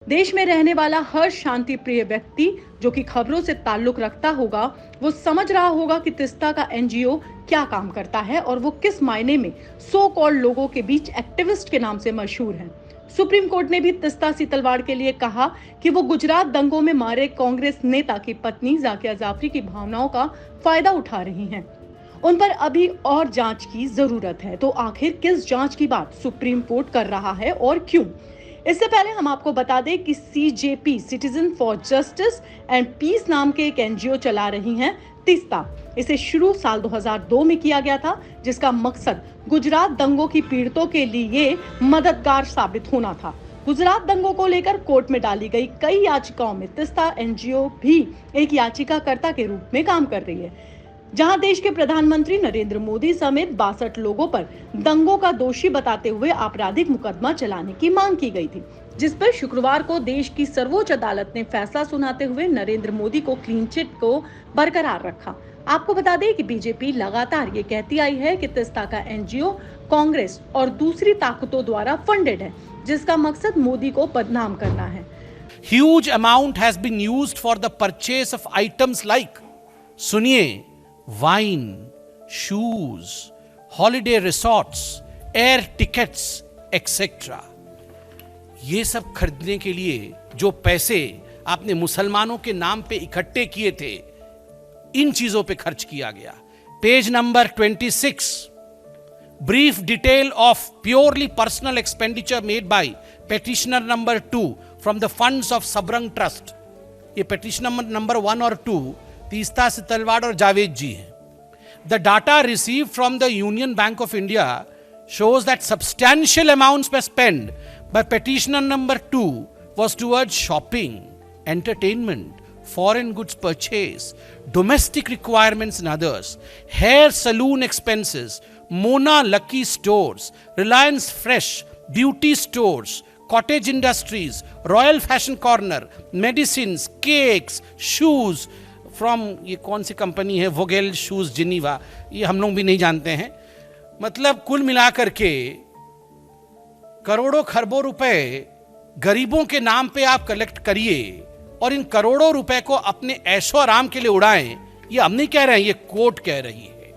देश में रहने वाला हर शांति प्रिय व्यक्ति जो कि खबरों से ताल्लुक रखता होगा, वो समझ रहा होगा कि तीस्ता का एनजीओ क्या काम करता है और वो किस मायने में सो कॉल्ड लोगों के बीच एक्टिविस्ट के नाम से मशहूर है। सुप्रीम कोर्ट ने भी तीस्ता सीतलवाड़ के लिए कहा कि वो गुजरात दंगों में मारे कांग्रेस नेता की पत्नी जाकिया जाफरी की भावनाओं का फायदा उठा रही हैं। उन पर अभी और जांच की जरूरत है। तो आखिर किस जांच की बात सुप्रीम कोर्ट कर रहा है और क्यों? इससे पहले हम आपको बता दें कि CJP citizen for justice and peace नाम के एक एनजीओ चला रही हैं तीस्ता। इसे शुरू साल 2002 में किया गया था, जिसका मकसद गुजरात दंगों की पीड़ितों के लिए मददगार साबित होना था। गुजरात दंगों को लेकर कोर्ट में डाली गई कई याचिकाओं में तीस्ता एनजीओ भी एक याचिकाकर्ता के रूप में काम कर रही है, जहां देश के प्रधानमंत्री नरेंद्र मोदी समेत 62 लोगों पर दंगों का दोषी बताते हुए आपराधिक मुकदमा चलाने की मांग की गई थी, जिस पर शुक्रवार को देश की सर्वोच्च अदालत ने फैसला सुनाते हुए नरेंद्र मोदी को क्लीन चिट को बरकरार रखा। आपको बता दें कि बीजेपी लगातार ये कहती आई है कि तीस्ता का एनजीओ कांग्रेस और दूसरी ताकतों द्वारा फंडेड है, जिसका मकसद मोदी को बदनाम करना है। Huge amount has been used for the purchase of items like, सुनिए, wine, shoes, holiday resorts, air tickets etcetera. ये सब खरीदने के लिए जो पैसे आपने मुसलमानों के नाम पे इकट्ठे किए थे, इन चीजों पे खर्च किया गया। Page number 26, brief detail of purely personal expenditure made by petitioner number 2 from the funds of Sabrang trust. ये पेटिशनर नंबर 1 और 2 तीस्ता सीतलवाड़ और जावेद जी हैं। The data received from the Union Bank of India shows that substantial amounts were spent by petitioner number 2 was towards shopping, entertainment, foreign goods purchase, domestic requirements and others, hair salon expenses, Mona Lucky stores, Reliance Fresh, beauty stores, cottage industries, Royal Fashion Corner, medicines, cakes, shoes, from ये कौन सी company है, Vogel shoes Geneva, ये हम लोग भी नहीं जानते हैं। मतलब कुल मिलाकर के करोड़ों खरबों रुपए गरीबों के नाम पे आप कलेक्ट करिए और इन करोड़ों रुपए को अपने ऐशो आराम के लिए उड़ाएं। ये हम नहीं कह रहे हैं, ये कोर्ट कह रही है।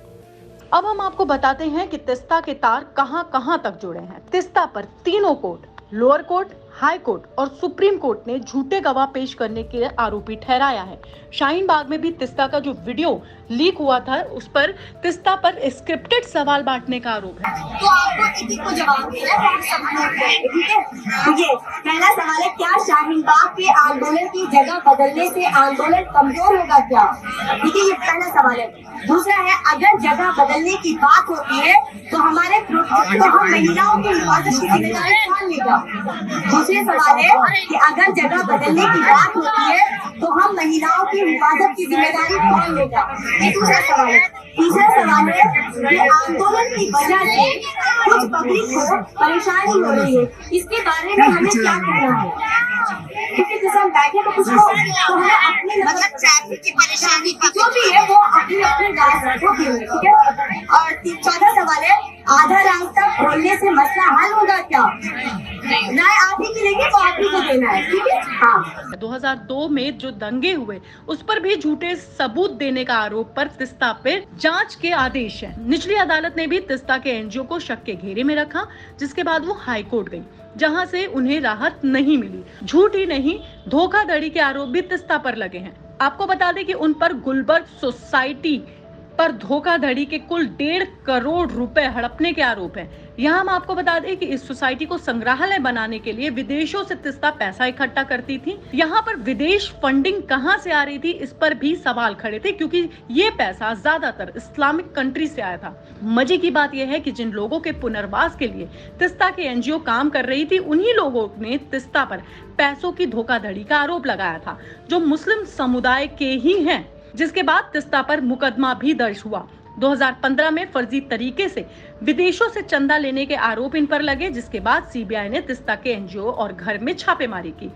अब हम आपको बताते हैं कि तीस्ता के तार कहां कहां तक जुड़े हैं। तीस्ता पर तीनों court, lower court, high court और सुप्रीम कोर्ट ने झूठे गवाह पेश करने के आरोपी ठहराया है। शाहीन बाग में भी तीस्ता का जो वीडियो लीक हुआ था, उस पर तीस्ता पर स्क्रिप्टेड सवाल बांटने का आरोप है। तो आपको एक को जवाब देना है, ठीक है? देखिए, पहला सवाल है, क्या शाहीन बाग के आंदोलन की जगह बदलने से आंदोलन कमजोर होगा क्या? देखिए, ये पहला सवाल है। दूसरा है, अगर जगह बदलने की बात होती है तो हमारे तो हम महिलाओं की हिफाजत की जिम्मेदारी कौन लेगा? दूसरे सवाल है कि अगर जगह बदलने की बात होती है तो हम महिलाओं की हिफाजत की जिम्मेदारी कौन लेगा? ये दूसरा सवाल है। तीसरा सवाल है कि आंदोलन की वजह से कुछ पब्लिक को परेशानी हो रही है, इसके बारे में हमें क्या करना है? क्योंकि जैसे हम बैठे तो कुछ तो हमें अपनी मतलब ट्रैफिक की परेशानी जो भी है वो अपनी राय को देंगे, ठीक है? और चौथा सवाल है, आधा रास्ता खोलने से मसला हल होगा क्या? राय आप ही की लेंगे, तो आप ही को देना है, ठीक है? हाँ। 2002 में जो दंगे हुए, उस पर भी झूठे सबूत देने का आरोप पर तीस्ता पर जांच के आदेश है। निचली अदालत ने भी तीस्ता के एनजीओ को शक के घेरे में रखा, जिसके बाद वो हाई कोर्ट गई, जहां से उन्हें राहत नहीं मिली। झूठ ही नहीं, धोखाधड़ी के आरोप भी तीस्ता पर लगे हैं। आपको बता दें कि उन पर गुलबर्ग सोसाइटी पर धोखाधड़ी के कुल 1.5 करोड़ रुपए हड़पने के आरोप हैं। यहाँ हम आपको बता दें कि इस सोसाइटी को संग्रहालय बनाने के लिए विदेशों से तीस्ता पैसा इकट्ठा करती थी। यहाँ पर विदेश फंडिंग कहाँ से आ रही थी, इस पर भी सवाल खड़े थे, क्योंकि ये पैसा ज्यादातर इस्लामिक कंट्री से आया था। मजे की बात यह है कि जिन लोगों के पुनर्वास के लिए तीस्ता के एनजीओ काम कर रही थी, उन्हीं लोगों ने तीस्ता पर पैसों की धोखाधड़ी का आरोप लगाया था, जो मुस्लिम समुदाय के ही हैं, जिसके बाद तीस्ता पर मुकदमा भी दर्ज हुआ। 2015 में फर्जी तरीके से विदेशों से चंदा लेने के आरोप इन पर लगे, जिसके बाद सीबीआई ने तीस्ता के एनजीओ और घर में छापेमारी की।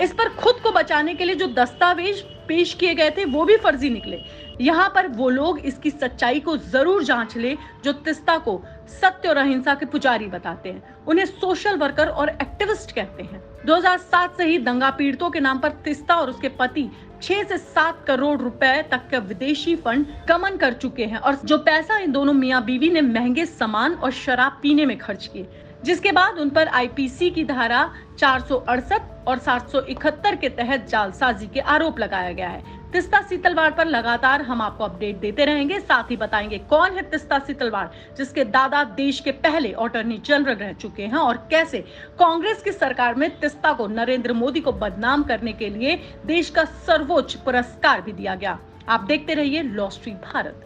इस पर खुद को बचाने के लिए जो दस्तावेज पेश किए गए थे, वो भी फर्जी निकले। यहाँ पर वो लोग इसकी सच्चाई को जरूर जांच ले जो तीस्ता को सत्य और अहिंसा के पुजारी बताते हैं। उन्हें सोशल वर्कर और एक्टिविस्ट कहते हैं। 2007 से ही दंगा पीड़ितों के नाम पर तिस्ता और उसके पति 6 से 7 करोड़ रुपए तक का विदेशी फंड गमन कर चुके हैं और जो पैसा इन दोनों मियां बीवी ने महंगे सामान और शराब पीने में खर्च किए, जिसके बाद उन पर आईपीसी की धारा 468 और 771 के तहत जालसाजी के आरोप लगाया गया है। तिस्ता सीतलवाड़ पर लगातार हम आपको अपडेट देते रहेंगे, साथ ही बताएंगे कौन है तिस्ता सीतलवाड़, जिसके दादा देश के पहले अटॉर्नी जनरल रह चुके हैं और कैसे कांग्रेस की सरकार में तिस्ता को नरेंद्र मोदी को बदनाम करने के लिए देश का सर्वोच्च पुरस्कार भी दिया गया। आप देखते रहिए law street Bharat.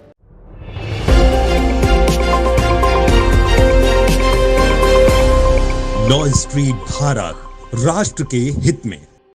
Law street Bharat, राष्ट्र के हित में।